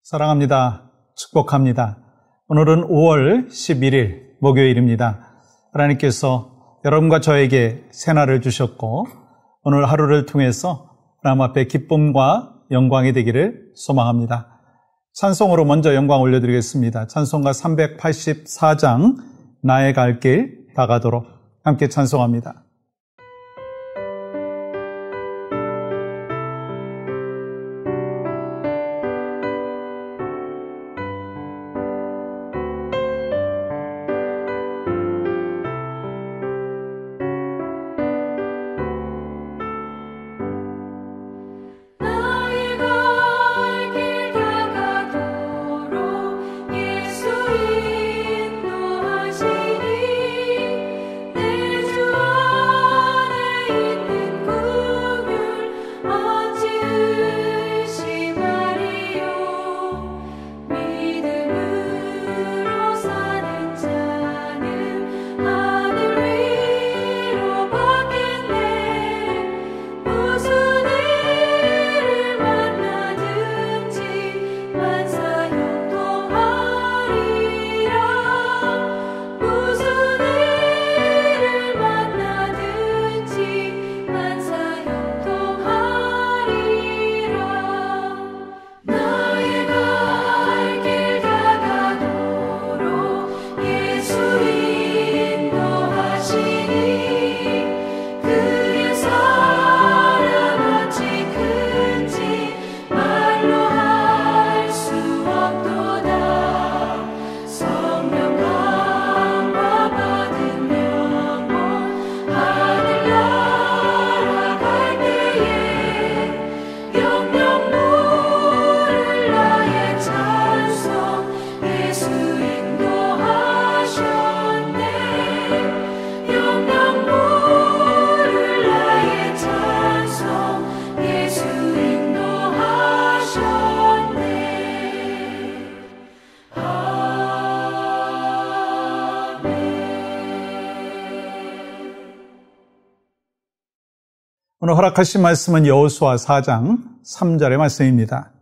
사랑합니다. 축복합니다. 오늘은 5월 11일 목요일입니다. 하나님께서 여러분과 저에게 새날을 주셨고 오늘 하루를 통해서 하나님 앞에 기쁨과 영광이 되기를 소망합니다. 찬송으로 먼저 영광 올려드리겠습니다. 찬송가 384장 나의 갈 길 다가도록 함께 찬송합니다. 오늘 허락하신 말씀은 여호수아 4장 3절의 말씀입니다.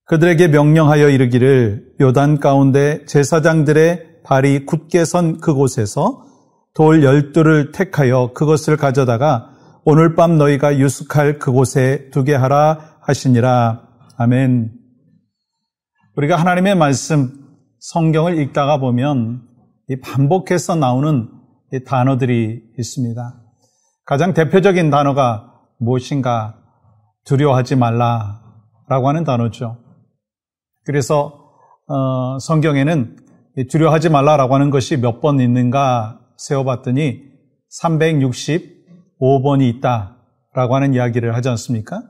그들에게 명령하여 이르기를 요단 가운데 제사장들의 발이 굳게 선 그곳에서 돌 12를 택하여 그것을 가져다가 오늘 밤 너희가 유숙할 그곳에 두게 하라 하시니라. 아멘. 우리가 하나님의 말씀 성경을 읽다가 보면 이 반복해서 나오는 이 단어들이 있습니다. 가장 대표적인 단어가 무엇인가? 두려워하지 말라라고 하는 단어죠. 그래서 성경에는 두려워하지 말라라고 하는 것이 몇 번 있는가 세어봤더니 365번이 있다라고 하는 이야기를 하지 않습니까?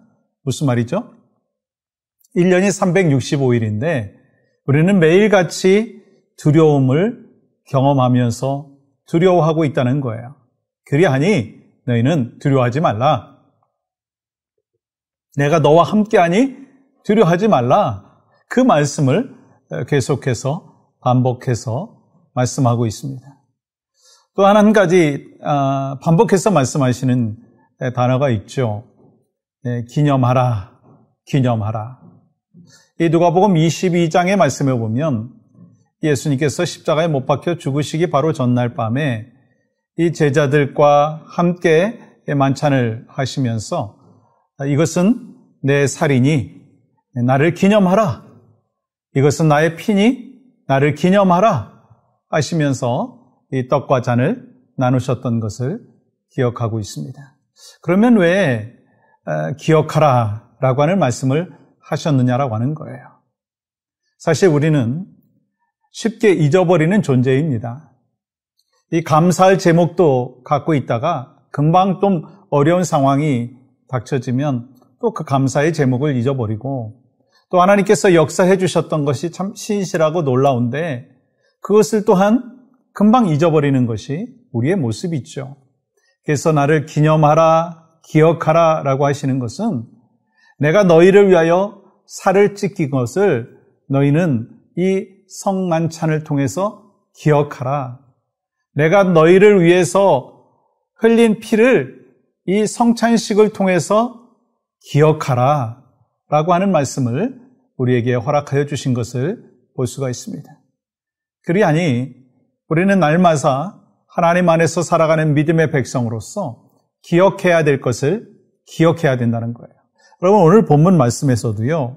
무슨 말이죠? 1년이 365일인데 우리는 매일같이 두려움을 경험하면서 두려워하고 있다는 거예요. 그리하니 너희는 두려워하지 말라. 내가 너와 함께하니 두려워하지 말라. 그 말씀을 계속해서 반복해서 말씀하고 있습니다. 또 한 가지 반복해서 말씀하시는 단어가 있죠. 기념하라, 기념하라. 이 누가복음 22장의 말씀에 보면 예수님께서 십자가에 못 박혀 죽으시기 바로 전날 밤에 이 제자들과 함께 만찬을 하시면서 이것은 내 살이니 나를 기념하라. 이것은 나의 피니 나를 기념하라 하시면서 이 떡과 잔을 나누셨던 것을 기억하고 있습니다. 그러면 왜 기억하라라고 하는 말씀을 하셨느냐라고 하는 거예요. 사실 우리는 쉽게 잊어버리는 존재입니다. 이 감사할 제목도 갖고 있다가 금방 좀 어려운 상황이 닥쳐지면 또 그 감사의 제목을 잊어버리고 또 하나님께서 역사해 주셨던 것이 참 신실하고 놀라운데 그것을 또한 금방 잊어버리는 것이 우리의 모습이죠. 그래서 나를 기념하라, 기억하라 라고 하시는 것은 내가 너희를 위하여 살을 찢긴 것을 너희는 이 성만찬을 통해서 기억하라. 내가 너희를 위해서 흘린 피를 이 성찬식을 통해서 기억하라 라고 하는 말씀을 우리에게 허락하여 주신 것을 볼 수가 있습니다. 그리 아니 우리는 날마다 하나님 안에서 살아가는 믿음의 백성으로서 기억해야 될 것을 기억해야 된다는 거예요. 여러분 오늘 본문 말씀에서도요.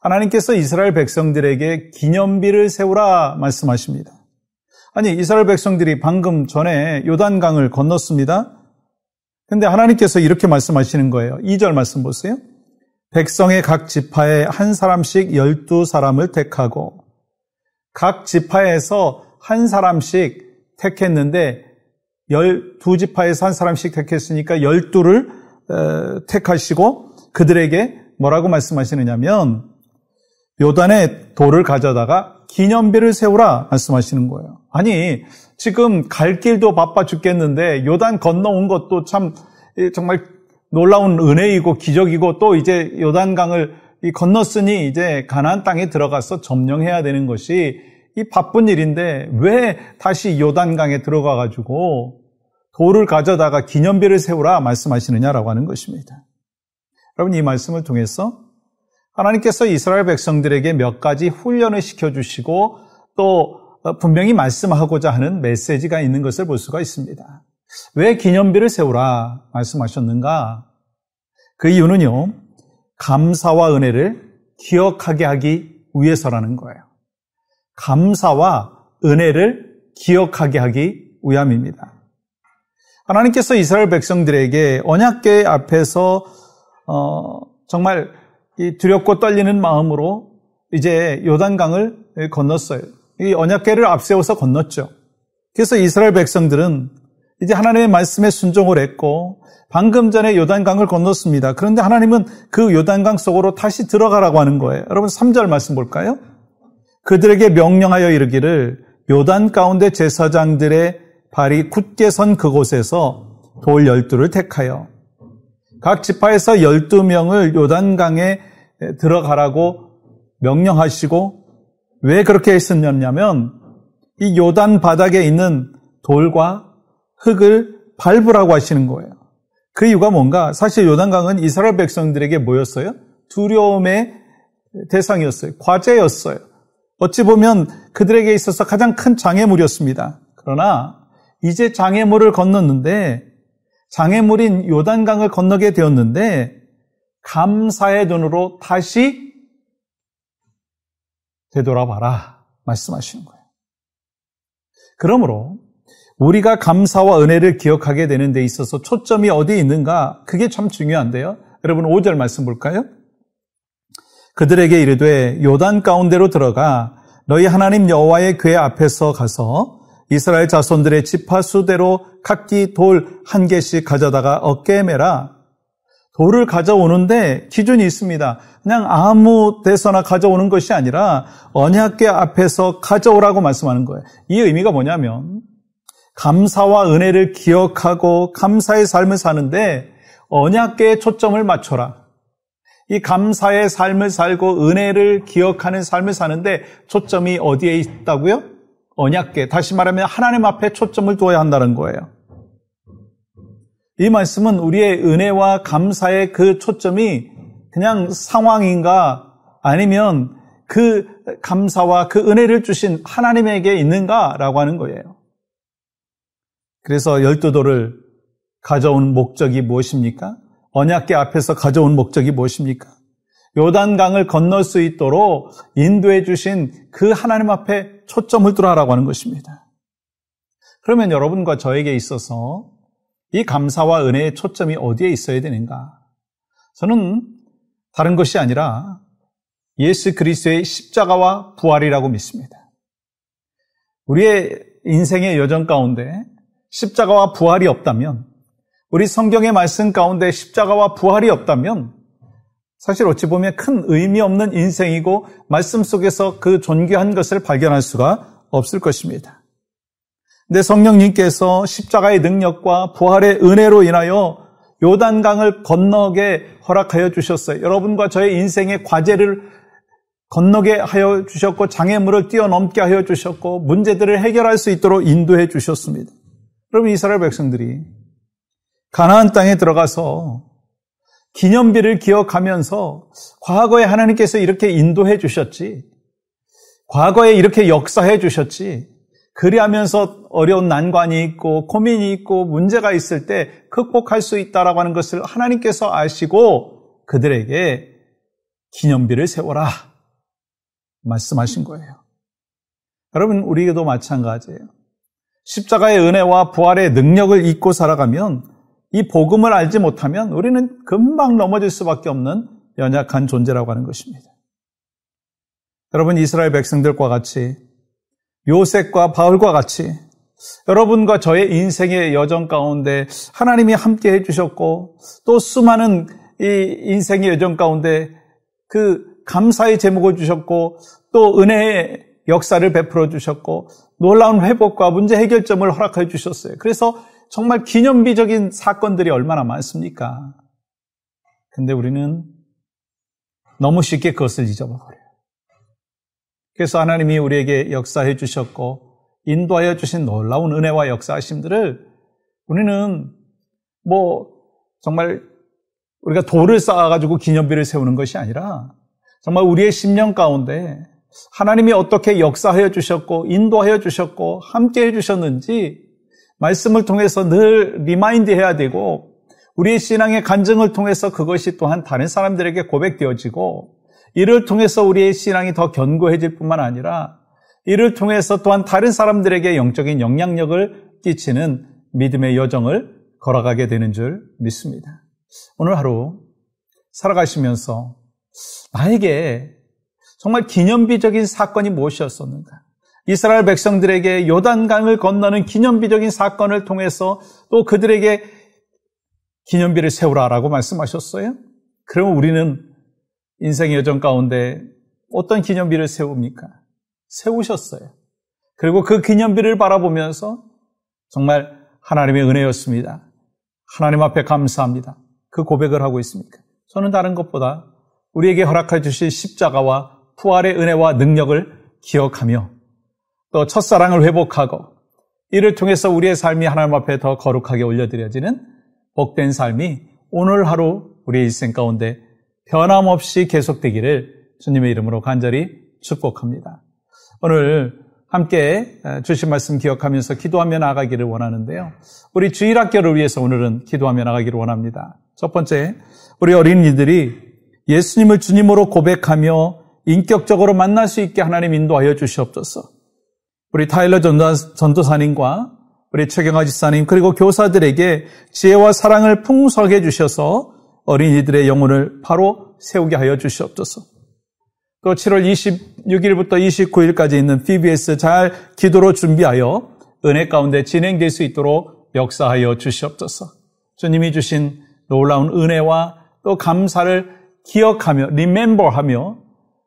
하나님께서 이스라엘 백성들에게 기념비를 세우라 말씀하십니다. 아니 이스라엘 백성들이 방금 전에 요단강을 건넜습니다. 근데 하나님께서 이렇게 말씀하시는 거예요. 2절 말씀 보세요. 백성의 각 지파에 한 사람씩 12사람을 택하고 각 지파에서 한 사람씩 택했는데 12지파에서 한 사람씩 택했으니까 12를 택하시고 그들에게 뭐라고 말씀하시느냐면 요단에 돌을 가져다가 기념비를 세우라 말씀하시는 거예요. 아니 지금 갈 길도 바빠 죽겠는데 요단 건너온 것도 참 정말 놀라운 은혜이고 기적이고 또 이제 요단강을 건넜으니 이제 가나안 땅에 들어가서 점령해야 되는 것이 이 바쁜 일인데 왜 다시 요단강에 들어가 가지고 돌을 가져다가 기념비를 세우라 말씀하시느냐라고 하는 것입니다. 여러분 이 말씀을 통해서 하나님께서 이스라엘 백성들에게 몇 가지 훈련을 시켜주시고 또 분명히 말씀하고자 하는 메시지가 있는 것을 볼 수가 있습니다. 왜 기념비를 세우라 말씀하셨는가? 그 이유는요. 감사와 은혜를 기억하게 하기 위해서라는 거예요. 감사와 은혜를 기억하게 하기 위함입니다. 하나님께서 이스라엘 백성들에게 언약궤 앞에서 정말 이 두렵고 떨리는 마음으로 이제 요단강을 건넜어요. 이 언약궤를 앞세워서 건넜죠. 그래서 이스라엘 백성들은 이제 하나님의 말씀에 순종을 했고 방금 전에 요단강을 건넜습니다. 그런데 하나님은 그 요단강 속으로 다시 들어가라고 하는 거예요. 여러분 3절 말씀 볼까요? 그들에게 명령하여 이르기를 요단 가운데 제사장들의 발이 굳게 선 그곳에서 돌 12를 택하여 각 지파에서 12명을 요단강에 들어가라고 명령하시고 왜 그렇게 했었냐면 이 요단 바닥에 있는 돌과 흙을 밟으라고 하시는 거예요. 그 이유가 뭔가? 사실 요단강은 이스라엘 백성들에게 뭐였어요? 두려움의 대상이었어요. 과제였어요. 어찌 보면 그들에게 있어서 가장 큰 장애물이었습니다. 그러나 이제 장애물을 건넜는데 장애물인 요단강을 건너게 되었는데 감사의 눈으로 다시 되돌아봐라 말씀하시는 거예요. 그러므로 우리가 감사와 은혜를 기억하게 되는 데 있어서 초점이 어디에 있는가? 그게 참 중요한데요. 여러분 5절 말씀 볼까요? 그들에게 이르되 요단 가운데로 들어가 너희 하나님 여호와의 궤 앞에서 가서 이스라엘 자손들의 지파 수대로 각기 돌 한 개씩 가져다가 어깨에 매라. 돌을 가져오는데 기준이 있습니다. 그냥 아무 데서나 가져오는 것이 아니라 언약궤 앞에서 가져오라고 말씀하는 거예요. 이 의미가 뭐냐면 감사와 은혜를 기억하고 감사의 삶을 사는데 언약궤에 초점을 맞춰라. 이 감사의 삶을 살고 은혜를 기억하는 삶을 사는데 초점이 어디에 있다고요? 언약궤. 다시 말하면 하나님 앞에 초점을 두어야 한다는 거예요. 이 말씀은 우리의 은혜와 감사의 그 초점이 그냥 상황인가 아니면 그 감사와 그 은혜를 주신 하나님에게 있는가라고 하는 거예요. 그래서 12돌을 가져온 목적이 무엇입니까? 언약궤 앞에서 가져온 목적이 무엇입니까? 요단강을 건널 수 있도록 인도해 주신 그 하나님 앞에 초점을 두라라고 하는 것입니다. 그러면 여러분과 저에게 있어서 이 감사와 은혜의 초점이 어디에 있어야 되는가? 저는 다른 것이 아니라 예수 그리스도의 십자가와 부활이라고 믿습니다. 우리의 인생의 여정 가운데 십자가와 부활이 없다면, 우리 성경의 말씀 가운데 십자가와 부활이 없다면 사실 어찌 보면 큰 의미 없는 인생이고 말씀 속에서 그 존귀한 것을 발견할 수가 없을 것입니다. 근데 성령님께서 십자가의 능력과 부활의 은혜로 인하여 요단강을 건너게 허락하여 주셨어요. 여러분과 저의 인생의 과제를 건너게 하여 주셨고 장애물을 뛰어넘게 하여 주셨고 문제들을 해결할 수 있도록 인도해 주셨습니다. 여러분 이스라엘 백성들이 가나안 땅에 들어가서 기념비를 기억하면서 과거에 하나님께서 이렇게 인도해 주셨지, 과거에 이렇게 역사해 주셨지, 그리하면서 어려운 난관이 있고 고민이 있고 문제가 있을 때 극복할 수 있다라고 하는 것을 하나님께서 아시고 그들에게 기념비를 세워라 말씀하신 거예요. 여러분, 우리에게도 마찬가지예요. 십자가의 은혜와 부활의 능력을 잊고 살아가면, 이 복음을 알지 못하면 우리는 금방 넘어질 수밖에 없는 연약한 존재라고 하는 것입니다. 여러분, 이스라엘 백성들과 같이, 요셉과 바울과 같이 여러분과 저의 인생의 여정 가운데 하나님이 함께 해주셨고, 또 수많은 이 인생의 여정 가운데 그 감사의 제목을 주셨고, 또 은혜의 역사를 베풀어 주셨고, 놀라운 회복과 문제 해결점을 허락해 주셨어요. 그래서 정말 기념비적인 사건들이 얼마나 많습니까? 근데 우리는 너무 쉽게 그것을 잊어버려요. 그래서 하나님이 우리에게 역사해 주셨고 인도하여 주신 놀라운 은혜와 역사하심들을 우리는 정말 우리가 돌을 쌓아가지고 기념비를 세우는 것이 아니라 정말 우리의 심령 가운데 하나님이 어떻게 역사하여 주셨고 인도하여 주셨고 함께 해주셨는지 말씀을 통해서 늘 리마인드 해야 되고, 우리의 신앙의 간증을 통해서 그것이 또한 다른 사람들에게 고백되어지고, 이를 통해서 우리의 신앙이 더 견고해질 뿐만 아니라 이를 통해서 또한 다른 사람들에게 영적인 영향력을 끼치는 믿음의 여정을 걸어가게 되는 줄 믿습니다. 오늘 하루 살아가시면서 나에게 정말 기념비적인 사건이 무엇이었었는가? 이스라엘 백성들에게 요단강을 건너는 기념비적인 사건을 통해서 또 그들에게 기념비를 세우라라고 말씀하셨어요. 그러면 우리는 인생의 여정 가운데 어떤 기념비를 세웁니까? 세우셨어요. 그리고 그 기념비를 바라보면서 정말 하나님의 은혜였습니다. 하나님 앞에 감사합니다. 그 고백을 하고 있습니까? 저는 다른 것보다 우리에게 허락해 주신 십자가와 부활의 은혜와 능력을 기억하며 또 첫사랑을 회복하고 이를 통해서 우리의 삶이 하나님 앞에 더 거룩하게 올려드려지는 복된 삶이 오늘 하루 우리의 일생 가운데 변함없이 계속되기를 주님의 이름으로 간절히 축복합니다. 오늘 함께 주신 말씀 기억하면서 기도하며 나가기를 원하는데요. 우리 주일학교를 위해서 오늘은 기도하며 나가기를 원합니다. 첫 번째, 우리 어린이들이 예수님을 주님으로 고백하며 인격적으로 만날 수 있게 하나님 인도하여 주시옵소서. 우리 타일러 전도사님과 우리 최경아 지사님 그리고 교사들에게 지혜와 사랑을 풍성하게 주셔서 어린이들의 영혼을 바로 세우게 하여 주시옵소서. 또 7월 26일부터 29일까지 있는 PBS 잘 기도로 준비하여 은혜 가운데 진행될 수 있도록 역사하여 주시옵소서. 주님이 주신 놀라운 은혜와 또 감사를 기억하며 remember하며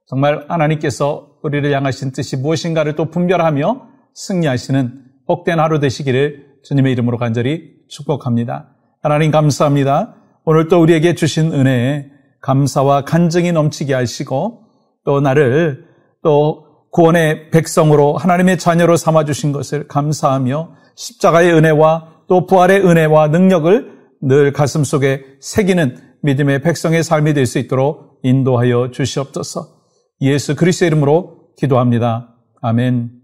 정말 하나님께서 우리를 향하신 뜻이 무엇인가를 또 분별하며 승리하시는 복된 하루 되시기를 주님의 이름으로 간절히 축복합니다. 하나님 감사합니다. 오늘 또 우리에게 주신 은혜에 감사와 간증이 넘치게 하시고 또 나를 또 구원의 백성으로 하나님의 자녀로 삼아주신 것을 감사하며 십자가의 은혜와 또 부활의 은혜와 능력을 늘 가슴속에 새기는 믿음의 백성의 삶이 될 수 있도록 인도하여 주시옵소서. 예수 그리스도의 이름으로 기도합니다. 아멘.